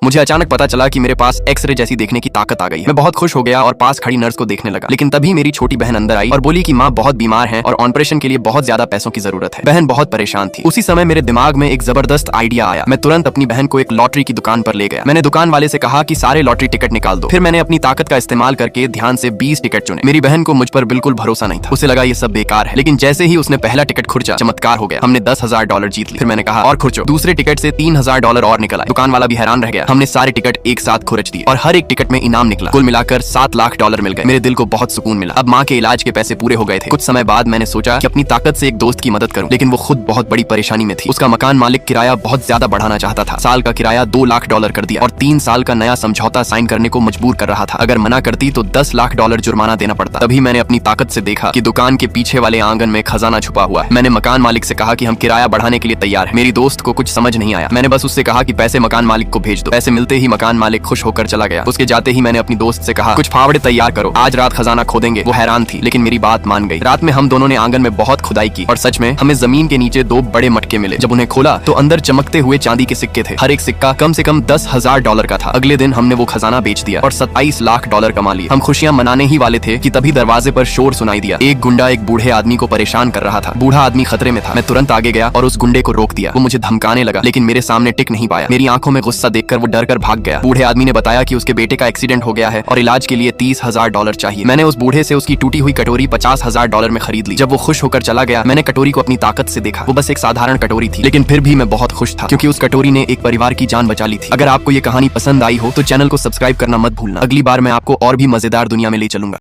मुझे अचानक पता चला कि मेरे पास एक्सरे जैसी देखने की ताकत आ गई है। मैं बहुत खुश हो गया और पास खड़ी नर्स को देखने लगा, लेकिन तभी मेरी छोटी बहन अंदर आई और बोली कि माँ बहुत बीमार है और ऑपरेशन के लिए बहुत ज्यादा पैसों की जरूरत है। बहन बहुत परेशान थी। उसी समय मेरे दिमाग में एक जबरदस्त आइडिया आया। मैं तुरंत अपनी बहन को एक लॉटरी की दुकान पर ले गया। मैंने दुकान वाले से कहा कि सारे लॉटरी टिकट निकाल दो। फिर मैंने अपनी ताकत का इस्तेमाल करके ध्यान से 20 टिकट चुने। मेरी बहन को मुझ पर बिल्कुल भरोसा नहीं था। उसे लगा ये सब बेकार है, लेकिन जैसे ही उसने पहला टिकट खुर्चा, चमत्कार हो गया। हमने $10,000 जीत लिए। फिर मैंने कहा और खुर्चो। दूसरे टिकट से $3,000 और निकला। दुकान वाला भी हैरान रह गया। हमने सारे टिकट एक साथ खुरच दिए और हर एक टिकट में इनाम निकला। कुल मिलाकर $7 लाख मिल गए। मेरे दिल को बहुत सुकून मिला। अब माँ के इलाज के पैसे पूरे हो गए थे। कुछ समय बाद मैंने सोचा कि अपनी ताकत से एक दोस्त की मदद करूं, लेकिन वो खुद बहुत बड़ी परेशानी में थी। उसका मकान मालिक किराया बहुत ज्यादा बढ़ाना चाहता था। साल का किराया $2 लाख कर दिया और 3 साल का नया समझौता साइन करने को मजबूर कर रहा था। अगर मना करती तो $10 लाख जुर्माना देना पड़ता। तभी मैंने अपनी ताकत से देखा कि दुकान के पीछे वाले आंगन में खजाना छुपा हुआ है। मैंने मकान मालिक से कहा कि हम किराया बढ़ाने के लिए तैयार हैं। मेरी दोस्त को कुछ समझ नहीं आया। मैंने बस उससे कहा कि पैसे मकान मालिक को भेज दो। पैसे मिलते ही मकान मालिक खुश होकर चला गया। उसके जाते ही मैंने अपनी दोस्त से कहा कुछ फावड़े तैयार करो, आज रात खजाना खोदेंगे। वो हैरान थी, लेकिन मेरी बात मान गई। रात में हम दोनों ने आंगन में बहुत खुदाई की और सच में हमें जमीन के नीचे 2 बड़े मटके मिले। जब उन्हें खोला तो अंदर चमकते हुए चांदी के सिक्के थे। हर एक सिक्का कम से कम $10,000 का था। अगले दिन हमने वो खजाना बेच दिया और $27 लाख कमा लिए। हम खुशियां मनाने ही वाले थे कि तभी दरवाजे पर शोर सुनाई दिया। एक गुंडा एक बूढ़े आदमी को परेशान कर रहा था। बूढ़ा आदमी खतरे में था। मैं तुरंत आगे गया और उस गुंडे को रोक दिया। वो मुझे धमकाने लगा, लेकिन मेरे सामने टिक नहीं पाया। मेरी आंखों में गुस्सा देखकर वो डर कर भाग गया। बूढ़े आदमी ने बताया कि उसके बेटे का एक्सीडेंट हो गया है और इलाज के लिए $30,000 चाहिए। मैंने उस बूढ़े से उसकी टूटी हुई कटोरी $50,000 में खरीद ली। जब वो खुश होकर चला गया, मैंने कटोरी को अपनी ताकत से देखा। वो बस एक साधारण कटोरी थी, लेकिन फिर भी मैं बहुत खुश था क्योंकि उस कटोरी ने एक परिवार की जान बचा ली थी। अगर आपको ये कहानी पसंद आई हो तो चैनल को सब्सक्राइब करना मत भूलना। अगली बार मैं आपको और भी मजेदार दुनिया में ले चलूंगा।